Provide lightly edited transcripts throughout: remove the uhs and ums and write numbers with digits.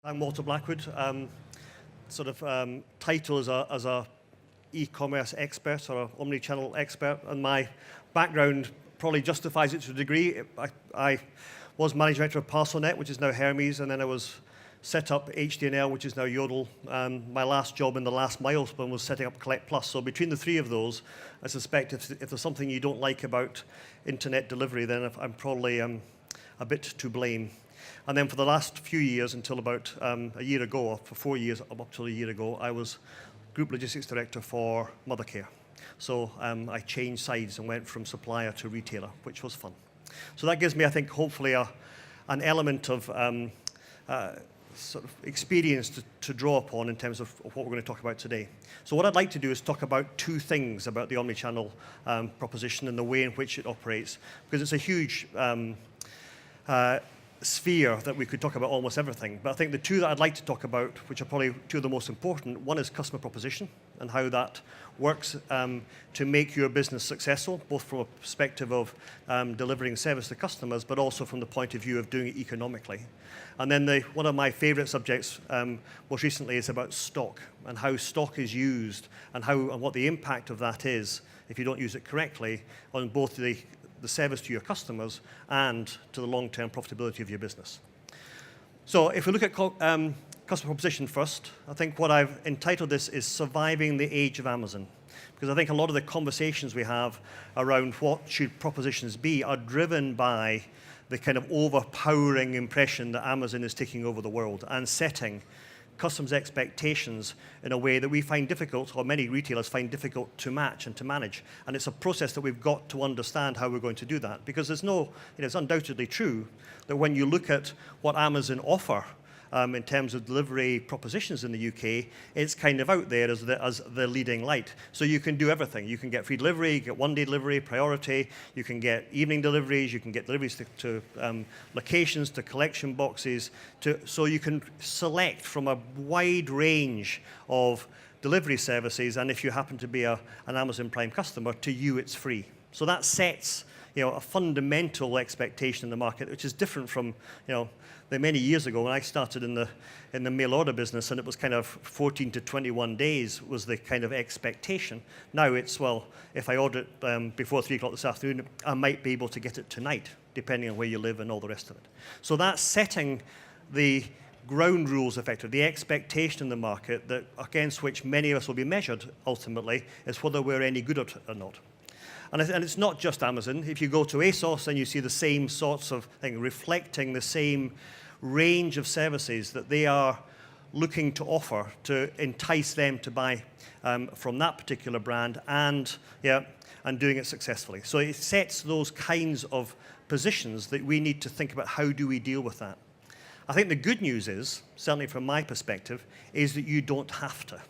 I'm Walter Blackwood. Title as a e-commerce expert or an omnichannel expert, and my background probably justifies it to a degree. I was managing director of ParcelNet, which is now Hermes, and then I was set up HDNL, which is now Yodel. My last job in the last milestone was setting up Collect Plus. So between the three of those, I suspect if there's something you don't like about internet delivery, then I'm probably a bit to blame. And then for the last few years, until about a year ago, or for 4 years, up till a year ago, I was Group Logistics Director for Mothercare. So I changed sides and went from supplier to retailer, which was fun. So that gives me, I think, hopefully an element of sort of experience to draw upon in terms of what we're going to talk about today. So what I'd like to do is talk about two things about the omnichannel proposition and the way in which it operates, because it's a huge sphere that we could talk about almost everything. But I think the two that I'd like to talk about, which are probably two of the most important, one is customer proposition and how that works to make your business successful, both from a perspective of delivering service to customers, but also from the point of view of doing it economically. And then one of my favorite subjects most recently is about stock and how stock is used and what the impact of that is if you don't use it correctly on both the service to your customers and to the long-term profitability of your business. So if we look at customer proposition first, I think what I've entitled this is Surviving the Age of Amazon. Because I think a lot of the conversations we have around what should propositions be are driven by the kind of overpowering impression that Amazon is taking over the world and setting customers' expectations in a way that we find difficult, or many retailers find difficult to match and to manage. And it's a process that we've got to understand how we're going to do that. Because it's undoubtedly true that when you look at what Amazon offer in terms of delivery propositions in the UK, it's kind of out there as the leading light. So you can do everything. You can get free delivery, you get one-day delivery, priority, you can get evening deliveries, you can get deliveries to locations, to collection boxes, so you can select from a wide range of delivery services, and if you happen to be an Amazon Prime customer, to you it's free. So that sets a fundamental expectation in the market, which is different from the many years ago when I started in the mail order business, and it was kind of 14 to 21 days was the kind of expectation. Now it's, well, if I order it before 3 o'clock this afternoon, I might be able to get it tonight, depending on where you live and all the rest of it. So that's setting the ground rules effectively, the expectation in the market that against which many of us will be measured ultimately is whether we're any good or not. And it's not just Amazon. If you go to ASOS and you see the same sorts of thing, reflecting the same range of services that they are looking to offer to entice them to buy from that particular brand and doing it successfully. So it sets those kinds of positions that we need to think about how do we deal with that. I think the good news is, certainly from my perspective, is that you don't have to.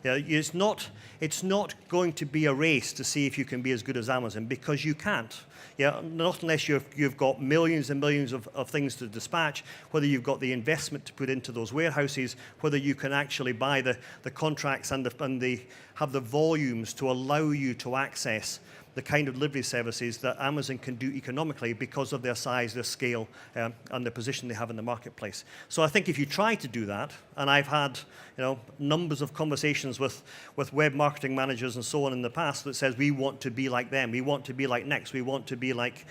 It's not going to be a race to see if you can be as good as Amazon, because you can't. Not unless you've got millions and millions of things to dispatch, whether you've got the investment to put into those warehouses, whether you can actually buy the contracts and have the volumes to allow you to access the kind of delivery services that Amazon can do economically because of their size, their scale, and the position they have in the marketplace. So I think if you try to do that, and I've had numbers of conversations with web marketing managers and so on in the past that says we want to be like them, we want to be like Next, we want to be like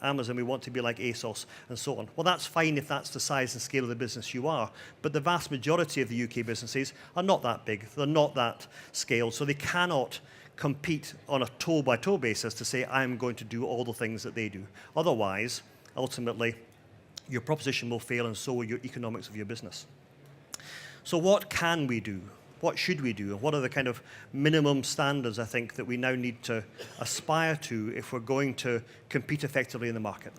Amazon, we want to be like ASOS, and so on. Well, that's fine if that's the size and scale of the business you are, but the vast majority of the UK businesses are not that big, they're not that scaled, so they cannot compete on a toe-by-toe basis to say, I'm going to do all the things that they do. Otherwise, ultimately, your proposition will fail and so will your economics of your business. So what can we do? What should we do? And what are the kind of minimum standards, I think, that we now need to aspire to if we're going to compete effectively in the market?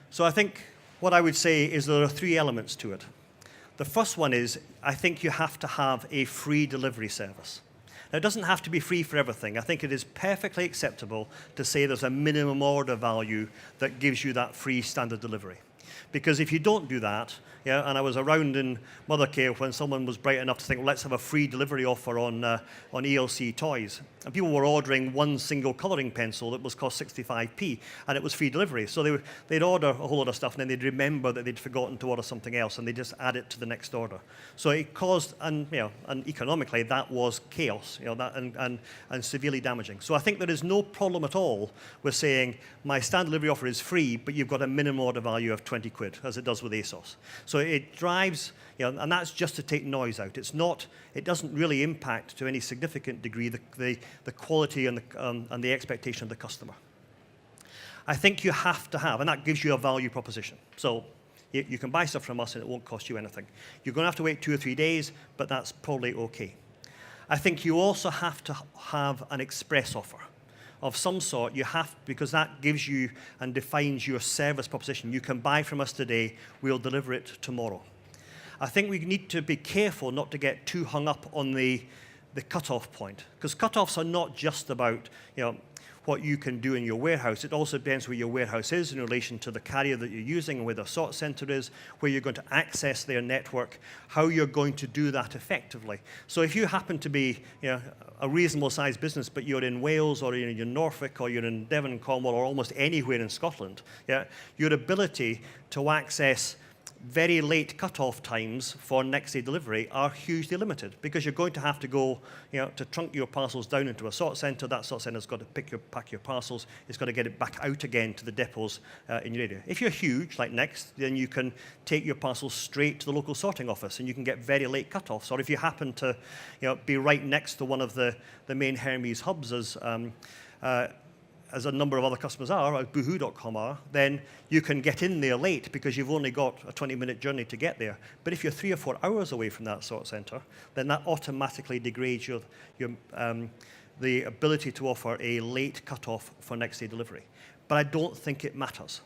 So I think what I would say is there are 3 elements to it. The first one is, I think you have to have a free delivery service. Now, it doesn't have to be free for everything. I think it is perfectly acceptable to say there's a minimum order value that gives you that free standard delivery. Because if you don't do that, Yeah, and I was around in Mothercare when someone was bright enough to think, well, let's have a free delivery offer on ELC toys. And people were ordering one single colouring pencil that was cost 65p, and it was free delivery. So they'd order a whole lot of stuff, and then they'd remember that they'd forgotten to order something else, and they just add it to the next order. So it caused, and economically, that was chaos, and severely damaging. So I think there is no problem at all with saying my standard delivery offer is free, but you've got a minimum order value of 20 quid, as it does with ASOS. So it drives, and that's just to take noise out. It doesn't really impact to any significant degree the quality and the expectation of the customer. I think you have to have, and that gives you a value proposition. So you can buy stuff from us and it won't cost you anything. You're going to have to wait 2 or 3 days, but that's probably okay. I think you also have to have an express offer of some sort. Because that gives you and defines your service proposition. You can buy from us today, we'll deliver it tomorrow. I think we need to be careful not to get too hung up on the cutoff point, because cutoffs are not just about what you can do in your warehouse. It also depends where your warehouse is in relation to the carrier that you're using and where the sort center is, where you're going to access their network, how you're going to do that effectively. So if you happen to be a reasonable sized business, but you're in Wales or you're in Norfolk or you're in Devon and Cornwall or almost anywhere in Scotland, your ability to access very late cut-off times for next-day delivery are hugely limited, because you're going to have to go, to trunk your parcels down into a sort center. That sort center's got to pack your parcels. It's got to get it back out again to the depots in your area. If you're huge, like Next, then you can take your parcels straight to the local sorting office, and you can get very late cut-offs. Or if you happen to, be right next to one of the main Hermes hubs, as a number of other customers are, as boohoo.com are, then you can get in there late because you've only got a 20-minute journey to get there. But if you're 3 or 4 hours away from that sort center, then that automatically degrades the ability to offer a late cutoff for next-day delivery. But I don't think it matters,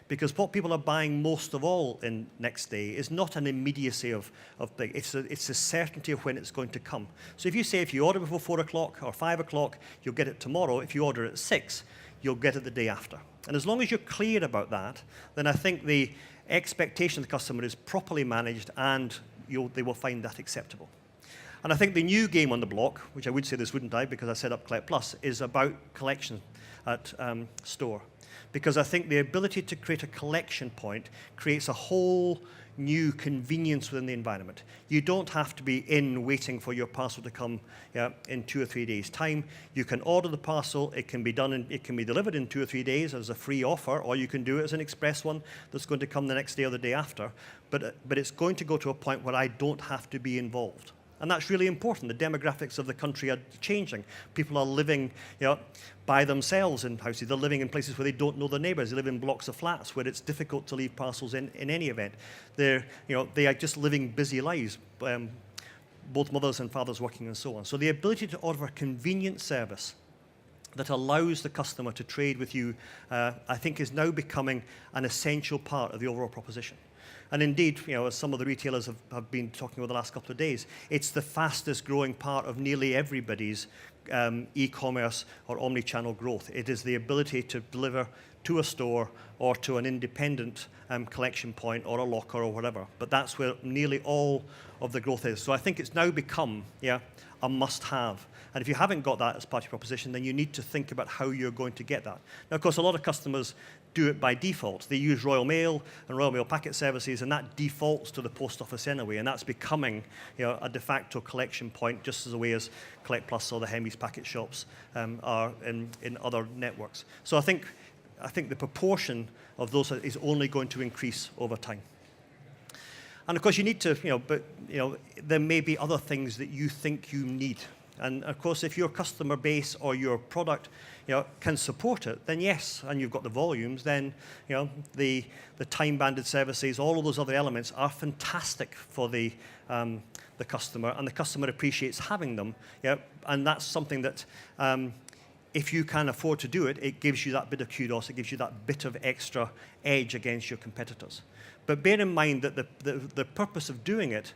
because what people are buying most of all in next day is not an immediacy of thing. It's a certainty of when it's going to come. So if you order before 4 o'clock or 5 o'clock, you'll get it tomorrow. If you order at 6, you'll get it the day after. And as long as you're clear about that, then I think the expectation of the customer is properly managed, and they will find that acceptable. And I think the new game on the block, which I would say this, wouldn't I, because I set up Collect Plus, is about collection at store. Because I think the ability to create a collection point creates a whole new convenience within the environment. You don't have to be in waiting for your parcel to come in 2 or 3 days' time. You can order the parcel. It can be delivered in 2 or 3 days as a free offer, or you can do it as an express one that's going to come the next day or the day after. But it's going to go to a point where I don't have to be involved. And that's really important. The demographics of the country are changing. People are living by themselves in houses. They're living in places where they don't know their neighbors. They live in blocks of flats where it's difficult to leave parcels in any event. They are just living busy lives, both mothers and fathers working and so on. So the ability to offer a convenient service that allows the customer to trade with you, I think, is now becoming an essential part of the overall proposition. And indeed, as some of the retailers have been talking over the last couple of days, it's the fastest growing part of nearly everybody's e-commerce or omni-channel growth. It is the ability to deliver to a store or to an independent collection point or a locker or whatever. But that's where nearly all of the growth is. So I think it's now become a must-have. And if you haven't got that as part of your proposition, then you need to think about how you're going to get that. Now, of course, a lot of customers do it by default. They use Royal Mail and Royal Mail packet services, and that defaults to the post office anyway, and that's becoming a de facto collection point, just as a way as Collect Plus or the Hermes packet shops are in other networks. So I think the proportion of those is only going to increase over time. And of course, you need to, there may be other things that you think you need. And of course, if your customer base or your product, can support it, then yes, and you've got the volumes, then, the time-banded services, all of those other elements are fantastic for the customer, and the customer appreciates having them. And that's something that, if you can afford to do it, it gives you that bit of kudos, it gives you that bit of extra edge against your competitors. But bear in mind that the purpose of doing it,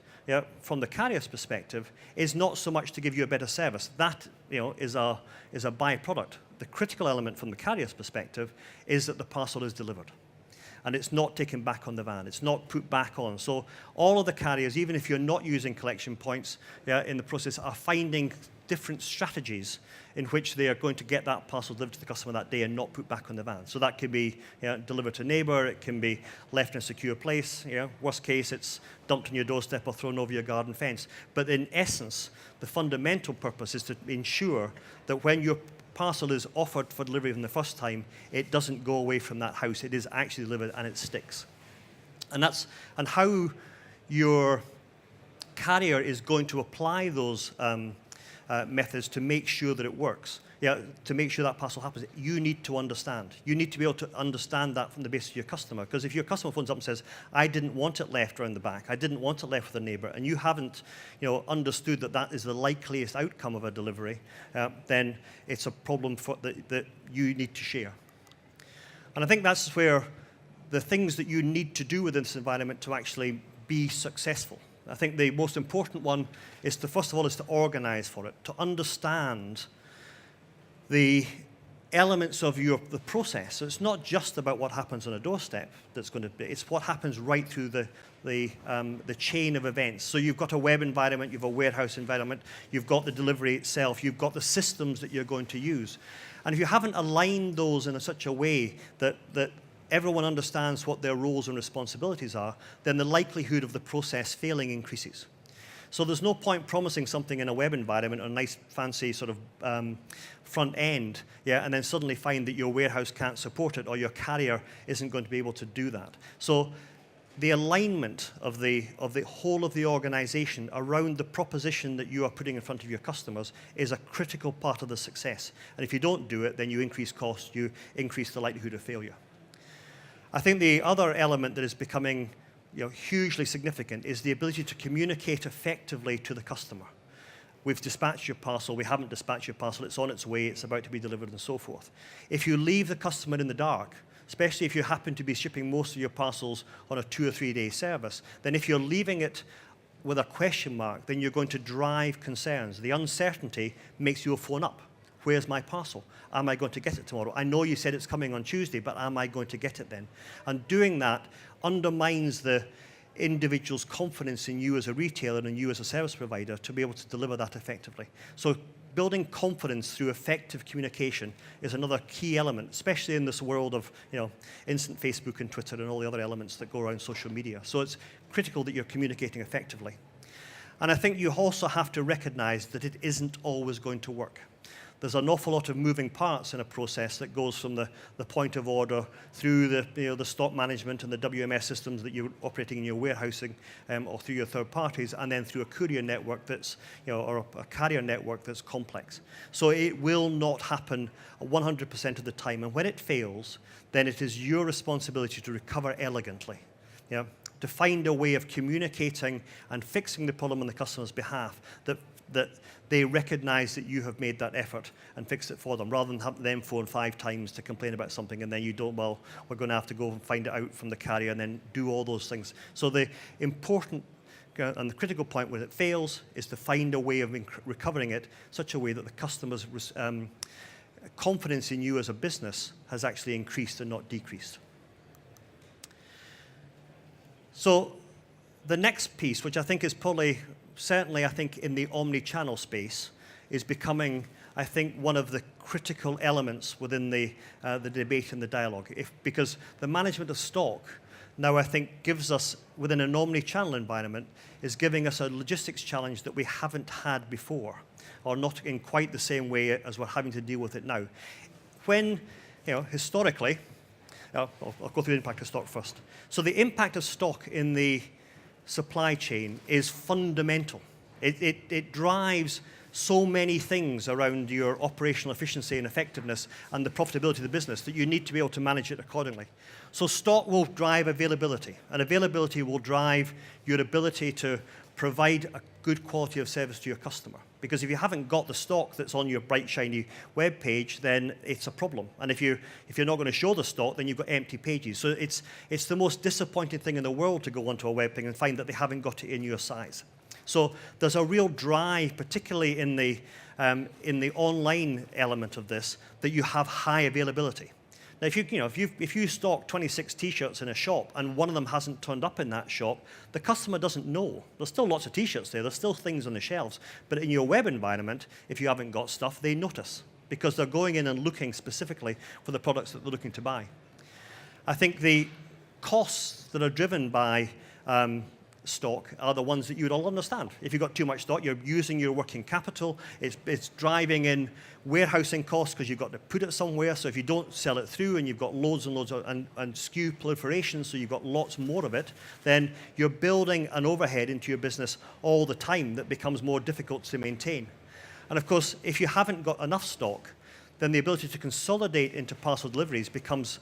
from the carrier's perspective, is not so much to give you a better service. That is a byproduct. The critical element from the carrier's perspective is that the parcel is delivered. and it's not taken back on the van. It's not put back on. So all of the carriers, even if you're not using collection points in the process, are finding different strategies in which they are going to get that parcel delivered to the customer that day and not put back on the van. So that could be delivered to a neighbor, it can be left in a secure place. Worst case, it's dumped on your doorstep or thrown over your garden fence. But in essence, the fundamental purpose is to ensure that when your parcel is offered for delivery from the first time, it doesn't go away from that house. It is actually delivered and it sticks. And how your carrier is going to apply those methods to make sure that it works, to make sure that parcel happens, you need to understand. You need to be able to understand that from the base of your customer. Because if your customer phones up and says, I didn't want it left around the back, I didn't want it left with a neighbor, and you haven't understood that that is the likeliest outcome of a delivery, then it's a problem that you need to share. And I think that's where the things that you need to do within this environment to actually be successful. I think the most important one is to, first of all, is to organize for it, to understand the elements of the process. So it's not just about what happens on a doorstep that's going to be, it's what happens right through the chain of events. So you've got a web environment, you've a warehouse environment, you've got the delivery itself, you've got the systems that you're going to use. And if you haven't aligned those in such a way that everyone understands what their roles and responsibilities are, then the likelihood of the process failing increases. So there's no point promising something in a web environment or a nice fancy sort of front end, and then suddenly find that your warehouse can't support it or your carrier isn't going to be able to do that. So the alignment of the whole of the organization around the proposition that you are putting in front of your customers is a critical part of the success. And if you don't do it, then you increase costs, you increase the likelihood of failure. I think the other element that is becoming hugely significant is the ability to communicate effectively to the customer. We've dispatched your parcel, we haven't dispatched your parcel, it's on its way, it's about to be delivered, and so forth. If you leave the customer in the dark, especially if you happen to be shipping most of your parcels on a 2 or 3 day service, then if you're leaving it with a question mark, then you're going to drive concerns. The uncertainty makes you phone up. Where's my parcel? Am I going to get it tomorrow? I know you said it's coming on Tuesday, but am I going to get it then? And doing that undermines the individual's confidence in you as a retailer and you as a service provider to be able to deliver that effectively. So building confidence through effective communication is another key element, especially in this world of instant Facebook and Twitter and all the other elements that go around social media. So it's critical that you're communicating effectively. And I think you also have to recognize that it isn't always going to work. There's an awful lot of moving parts in a process that goes from the point of order through the stock management and the WMS systems that you're operating in your warehousing or through your third parties, and then through a courier network that's or a carrier network that's complex. So it will not happen 100% of the time, and when it fails, then it is your responsibility to recover elegantly. To find a way of communicating and fixing the problem on the customer's behalf that they recognize that you have made that effort and fixed it for them, rather than have them phone 5 times to complain about something and then you don't, well, we're going to have to go and find it out from the carrier and then do all those things. So the important and the critical point when it fails is to find a way of recovering it such a way that the customer's confidence in you as a business has actually increased and not decreased. So the next piece, which I think is probably, certainly I think in the omni-channel space, is becoming, I think, one of the critical elements within the debate and the dialogue. Because the management of stock now, I think, gives us, within an omni-channel environment, is giving us a logistics challenge that we haven't had before, or not in quite the same way as we're having to deal with it now. When, historically, I'll go through the impact of stock first. So the impact of stock in the supply chain is fundamental. It drives so many things around your operational efficiency and effectiveness and the profitability of the business that you need to be able to manage it accordingly. So stock will drive availability, and availability will drive your ability to provide a good quality of service to your customer. Because if you haven't got the stock that's on your bright, shiny web page, then it's a problem. And if you're not going to show the stock, then you've got empty pages. So it's the most disappointing thing in the world to go onto a web page and find that they haven't got it in your size. So there's a real drive, particularly in the online element of this, that you have high availability. Now, if you stock 26 T-shirts in a shop and one of them hasn't turned up in that shop, the customer doesn't know. There's still lots of T-shirts there. There's still things on the shelves. But in your web environment, if you haven't got stuff, they notice because they're going in and looking specifically for the products that they're looking to buy. I think the costs that are driven by stock are the ones that you would all understand. If you've got too much stock, you're using your working capital. It's driving in warehousing costs because you've got to put it somewhere. So if you don't sell it through and you've got loads and loads and SKU proliferation, so you've got lots more of it, then you're building an overhead into your business all the time that becomes more difficult to maintain. And of course, if you haven't got enough stock, then the ability to consolidate into parcel deliveries becomes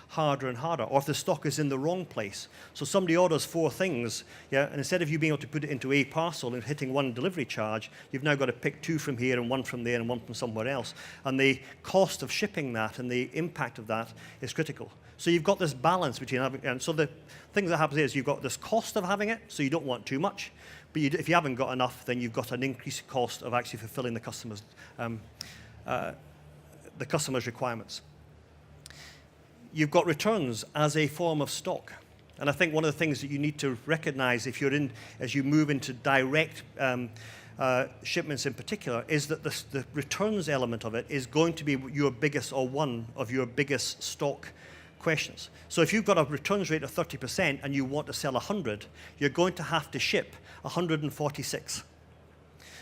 harder and harder, or if the stock is in the wrong place. So somebody orders 4 things, and instead of you being able to put it into a parcel and hitting 1 delivery charge, you've now got to pick 2 from here and 1 from there and 1 from somewhere else. And the cost of shipping that and the impact of that is critical. So you've got this balance between having, and so the thing that happens is you've got this cost of having it, so you don't want too much, but if you haven't got enough, then you've got an increased cost of actually fulfilling the customer's requirements. You've got returns as a form of stock. And I think one of the things that you need to recognize as you move into direct shipments in particular, is that the returns element of it is going to be your biggest, or one of your biggest stock questions. So if you've got a returns rate of 30% and you want to sell 100, you're going to have to ship 146.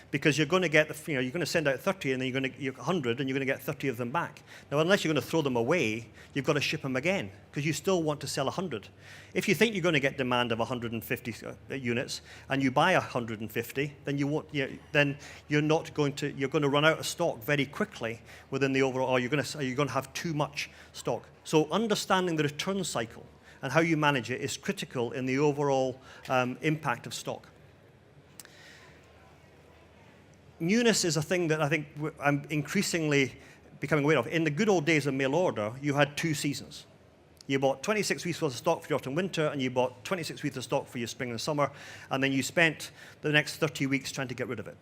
Because you're going to get, you're going to send out 30 and then you're going to get 100 and you're going to get 30 of them back. Now, unless you're going to throw them away, you've got to ship them again because you still want to sell 100. If you think you're going to get demand of 150 units and you buy 150, then you're going to run out of stock very quickly within the overall, or you're going to have too much stock. So understanding the return cycle and how you manage it is critical in the overall impact of stock. Newness is a thing that I think I'm increasingly becoming aware of. In the good old days of mail order, you had 2 seasons. You bought 26 weeks worth of stock for your autumn and winter, and you bought 26 weeks of stock for your spring and summer, and then you spent the next 30 weeks trying to get rid of it.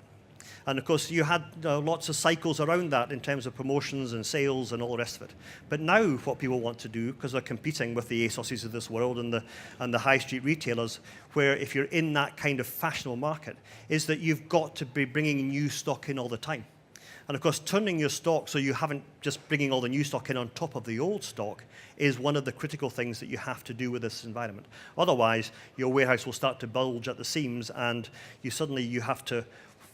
And of course, you had lots of cycles around that in terms of promotions and sales and all the rest of it. But now what people want to do, because they're competing with the ASOSes of this world and the high street retailers, where if you're in that kind of fashionable market, is that you've got to be bringing new stock in all the time. And of course, turning your stock so you haven't just bringing all the new stock in on top of the old stock is one of the critical things that you have to do with this environment. Otherwise, your warehouse will start to bulge at the seams, and you have to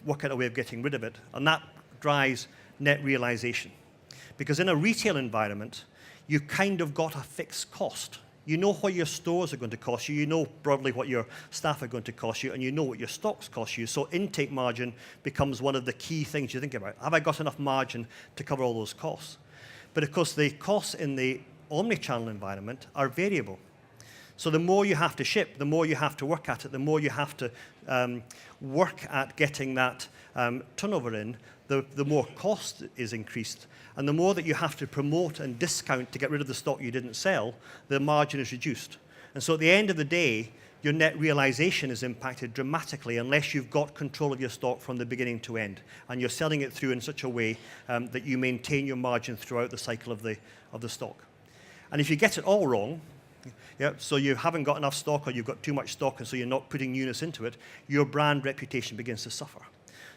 work out a way of getting rid of it. And that drives net realization. Because in a retail environment, you kind of got a fixed cost. You know what your stores are going to cost you, you know broadly what your staff are going to cost you, and you know what your stocks cost you. So intake margin becomes one of the key things you think about. Have I got enough margin to cover all those costs? But of course, the costs in the omnichannel environment are variable. So the more you have to ship, the more you have to work at it, the more you have to work at getting that turnover in, the more cost is increased. And the more that you have to promote and discount to get rid of the stock you didn't sell, the margin is reduced. And so at the end of the day, your net realization is impacted dramatically unless you've got control of your stock from the beginning to end. And you're selling it through in such a way that you maintain your margin throughout the cycle of the stock. And if you get it all wrong, so you haven't got enough stock, or you've got too much stock, and so you're not putting newness into it, your brand reputation begins to suffer.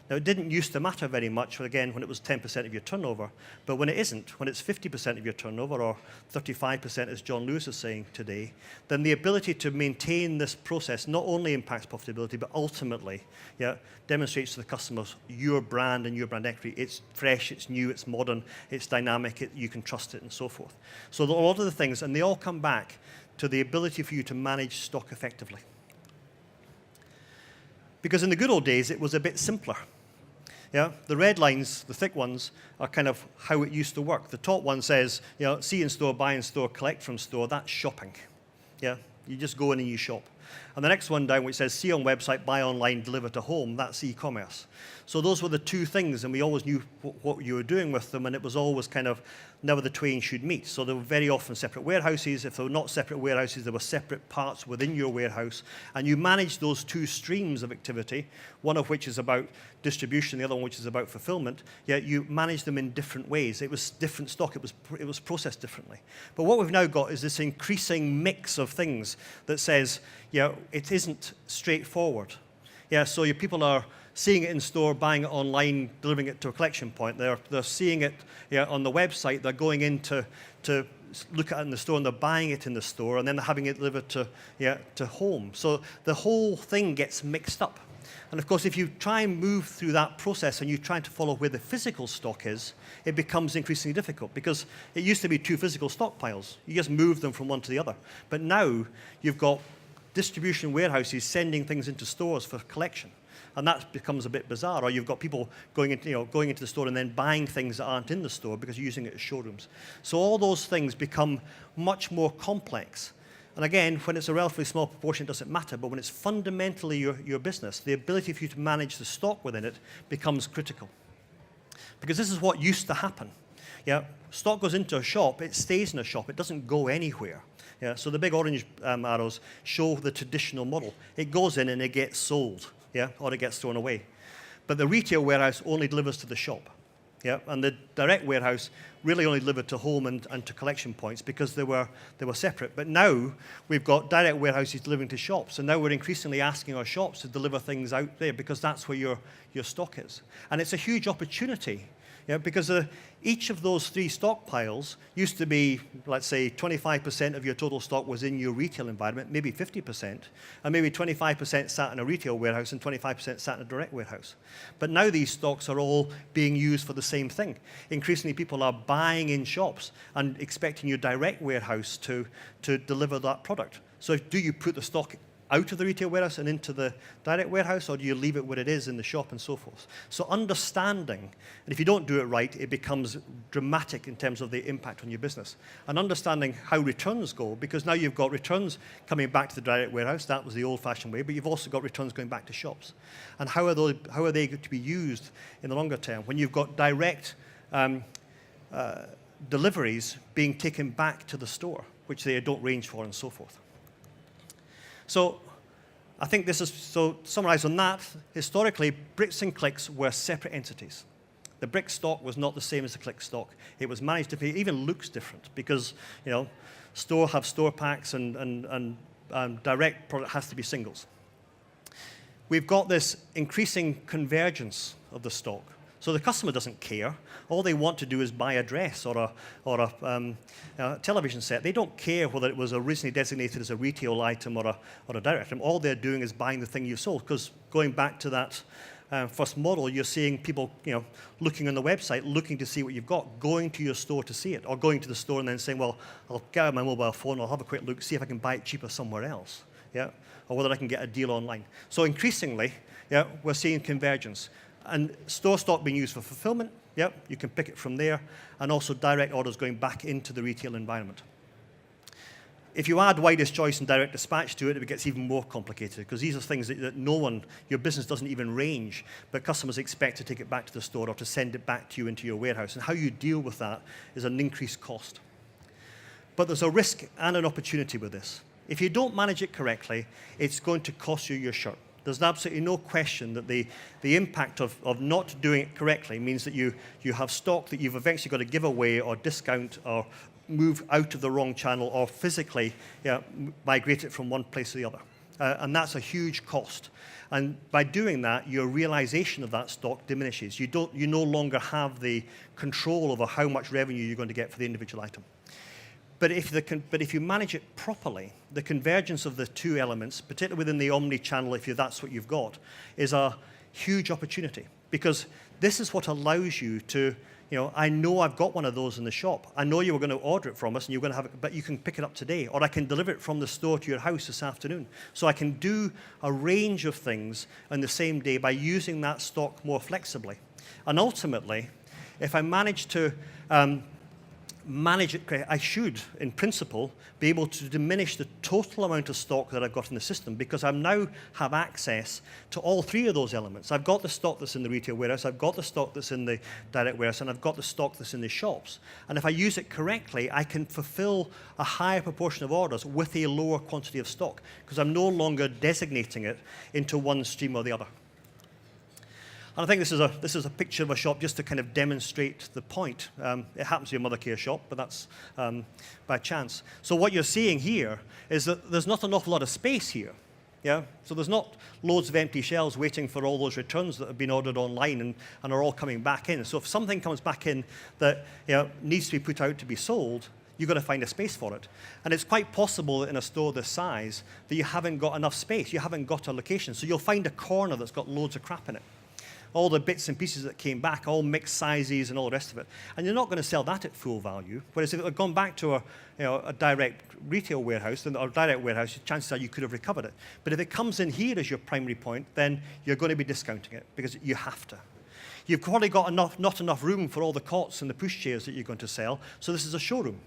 Now, it didn't used to matter very much, again, when it was 10% of your turnover, but when it isn't, when it's 50% of your turnover, or 35%, as John Lewis is saying today, then the ability to maintain this process not only impacts profitability, but ultimately demonstrates to the customers your brand and your brand equity. It's fresh, it's new, it's modern, it's dynamic, you can trust it, and so forth. So a lot of the things, and they all come back to the ability for you to manage stock effectively. Because in the good old days, it was a bit simpler. The red lines, the thick ones, are kind of how it used to work. The top one says, see in store, buy in store, collect from store. That's shopping. You just go in and you shop. And the next one down, which says see on website, buy online, deliver to home, that's e-commerce. So those were the two things, and we always knew what you were doing with them, and it was always kind of never the twain should meet. So they were very often separate warehouses. If they were not separate warehouses, there were separate parts within your warehouse, and you managed those two streams of activity, one of which is about distribution, the other one which is about fulfillment, yet you managed them in different ways. It was different stock. It was processed differently. But what we've now got is this increasing mix of things that says, it isn't straightforward. So your people are seeing it in store, buying it online, delivering it to a collection point. They're seeing it on the website. They're going in to look at it in the store, and they're buying it in the store, and then they're having it delivered to home. So the whole thing gets mixed up. And of course, if you try and move through that process and you try to follow where the physical stock is, it becomes increasingly difficult, because it used to be two physical stockpiles. You just move them from one to the other. But now you've got distribution warehouses sending things into stores for collection. And that becomes a bit bizarre. Or you've got people going into the store and then buying things that aren't in the store because you're using it as showrooms. So all those things become much more complex. And again, when it's a relatively small proportion, it doesn't matter. But when it's fundamentally your business, the ability for you to manage the stock within it becomes critical. Because this is what used to happen. Stock goes into a shop, it stays in a shop, it doesn't go anywhere. So the big orange arrows show the traditional model. It goes in and it gets sold. Or it gets thrown away. But the retail warehouse only delivers to the shop. And the direct warehouse really only delivered to home and to collection points because they were separate. But now we've got direct warehouses delivering to shops, and now we're increasingly asking our shops to deliver things out there because that's where your stock is. And it's a huge opportunity. Because each of those three stockpiles used to be, let's say, 25% of your total stock was in your retail environment, maybe 50%, and maybe 25% sat in a retail warehouse and 25% sat in a direct warehouse. But now these stocks are all being used for the same thing. Increasingly, people are buying in shops and expecting your direct warehouse to deliver that product. So do you put the stock out of the retail warehouse and into the direct warehouse, or do you leave it where it is in the shop and so forth? So understanding, and if you don't do it right, it becomes dramatic in terms of the impact on your business. And understanding how returns go, because now you've got returns coming back to the direct warehouse, that was the old-fashioned way, but you've also got returns going back to shops. And how are they going to be used in the longer term when you've got direct deliveries being taken back to the store, which they don't range for and so forth? So I think this is, so to summarize on that, historically, bricks and clicks were separate entities. The brick stock was not the same as the click stock. It was managed differently. It even looks different because, store have store packs and direct product has to be singles. We've got this increasing convergence of the stock. So the customer doesn't care. All they want to do is buy a dress or a television set. They don't care whether it was originally designated as a retail item or a direct item. All they're doing is buying the thing you sold. Because going back to that first model, you're seeing people looking on the website, looking to see what you've got, going to your store to see it, or going to the store and then saying, well, I'll get out my mobile phone, I'll have a quick look, see if I can buy it cheaper somewhere else, or whether I can get a deal online. So increasingly, we're seeing convergence. And store stock being used for fulfillment, you can pick it from there, and also direct orders going back into the retail environment. If you add widest choice and direct dispatch to it, it gets even more complicated, because these are things that your business doesn't even range, but customers expect to take it back to the store or to send it back to you into your warehouse. And how you deal with that is an increased cost. But there's a risk and an opportunity with this. If you don't manage it correctly, it's going to cost you your shirt. There's absolutely no question that the impact of not doing it correctly means that you have stock that you've eventually got to give away or discount or move out of the wrong channel or physically migrate it from one place to the other. And that's a huge cost. And by doing that, your realization of that stock diminishes. You no longer have the control over how much revenue you're going to get for the individual item. But if you manage it properly, the convergence of the two elements, particularly within the omni-channel, if that's what you've got, is a huge opportunity. Because this is what allows you to, I know I've got one of those in the shop. I know you were going to order it from us, and you're going to have it, but you can pick it up today. Or I can deliver it from the store to your house this afternoon. So I can do a range of things on the same day by using that stock more flexibly. And ultimately, if I manage to manage it correctly. I should, in principle, be able to diminish the total amount of stock that I've got in the system because I now have access to all three of those elements. I've got the stock that's in the retail warehouse, I've got the stock that's in the direct warehouse, and I've got the stock that's in the shops. And if I use it correctly, I can fulfill a higher proportion of orders with a lower quantity of stock because I'm no longer designating it into one stream or the other. And I think this is a picture of a shop just to kind of demonstrate the point. It happens to be a mother care shop, but that's by chance. So what you're seeing here is that there's not an awful lot of space here. Yeah? So there's not loads of empty shelves waiting for all those returns that have been ordered online and are all coming back in. So if something comes back in that needs to be put out to be sold, you've got to find a space for it. And it's quite possible that in a store this size that you haven't got enough space. You haven't got a location. So you'll find a corner that's got loads of crap in it. All the bits and pieces that came back, all mixed sizes and all the rest of it. And you're not going to sell that at full value. Whereas if it had gone back to a direct retail warehouse, then, or direct warehouse, chances are you could have recovered it. But if it comes in here as your primary point, then you're going to be discounting it because you have to. You've probably got not enough room for all the cots and the pushchairs that you're going to sell, so this is a showroom.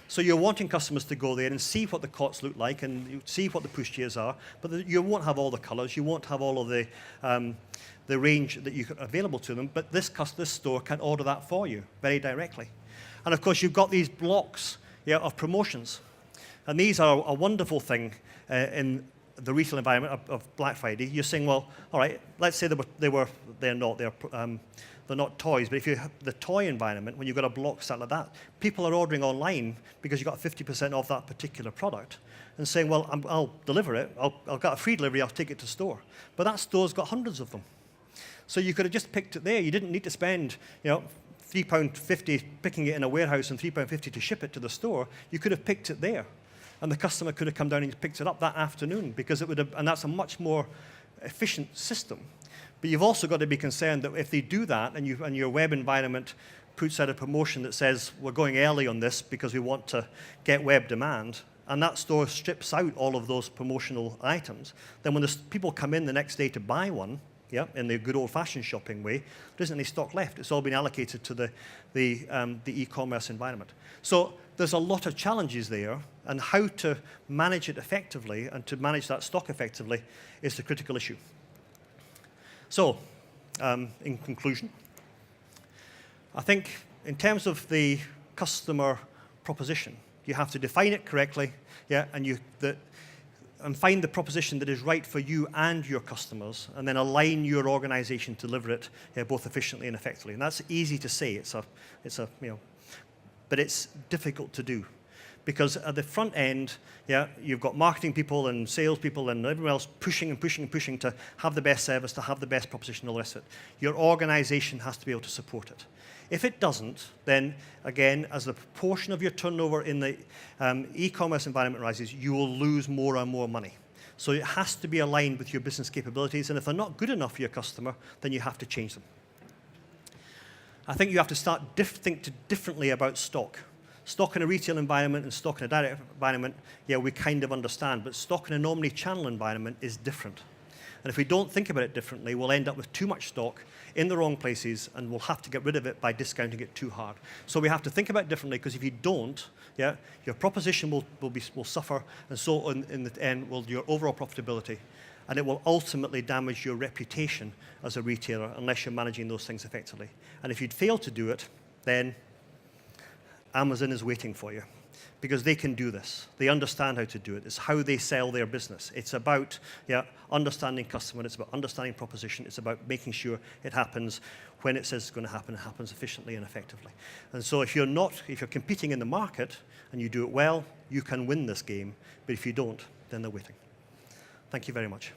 So you're wanting customers to go there and see what the cots look like and see what the pushchairs are, but you won't have all the colors, you won't have all of the range that you have available to them, but this store can order that for you very directly. And of course, you've got these blocks of promotions. And these are a wonderful thing in the retail environment of Black Friday. You're saying, well, all right, let's say they're not toys, but if you have the toy environment, when you've got a block set like that, people are ordering online because you've got 50% off that particular product and saying, well, I'll deliver it, I'll get a free delivery, I'll take it to store. But that store's got hundreds of them. So you could have just picked it there. You didn't need to spend £3.50 picking it in a warehouse and £3.50 to ship it to the store. You could have picked it there. And the customer could have come down and picked it up that afternoon because it would have, and that's a much more efficient system. But you've also got to be concerned that if they do that and your web environment puts out a promotion that says we're going early on this because we want to get web demand, and that store strips out all of those promotional items, then when people come in the next day to buy one, in the good old-fashioned shopping way, there isn't any stock left. It's all been allocated to the e-commerce environment. So there's a lot of challenges there, and how to manage it effectively and to manage that stock effectively is the critical issue. So, in conclusion, I think in terms of the customer proposition, you have to define it correctly, and find the proposition that is right for you and your customers, and then align your organization to deliver it both efficiently and effectively. And that's easy to say, but it's difficult to do. Because at the front end, you've got marketing people and sales people and everyone else pushing and pushing and pushing to have the best service, to have the best proposition, and all the rest of it. Your organization has to be able to support it. If it doesn't, then again, as the proportion of your turnover in the e-commerce environment rises, you will lose more and more money. So it has to be aligned with your business capabilities, and if they're not good enough for your customer, then you have to change them. I think you have to start think differently about stock. Stock in a retail environment and stock in a direct environment, we kind of understand, but stock in an omni-channel environment is different. And if we don't think about it differently, we'll end up with too much stock in the wrong places, and we'll have to get rid of it by discounting it too hard. So we have to think about it differently, because if you don't, your proposition will suffer, and so in the end will your overall profitability, and it will ultimately damage your reputation as a retailer unless you're managing those things effectively. And if you'd fail to do it, then Amazon is waiting for you, because they can do this. They understand how to do it. It's how they sell their business. It's about understanding customer. It's about understanding proposition. It's about making sure it happens when it says it's going to happen. It happens efficiently and effectively. And so if you're competing in the market and you do it well, you can win this game. But if you don't, then they're waiting. Thank you very much.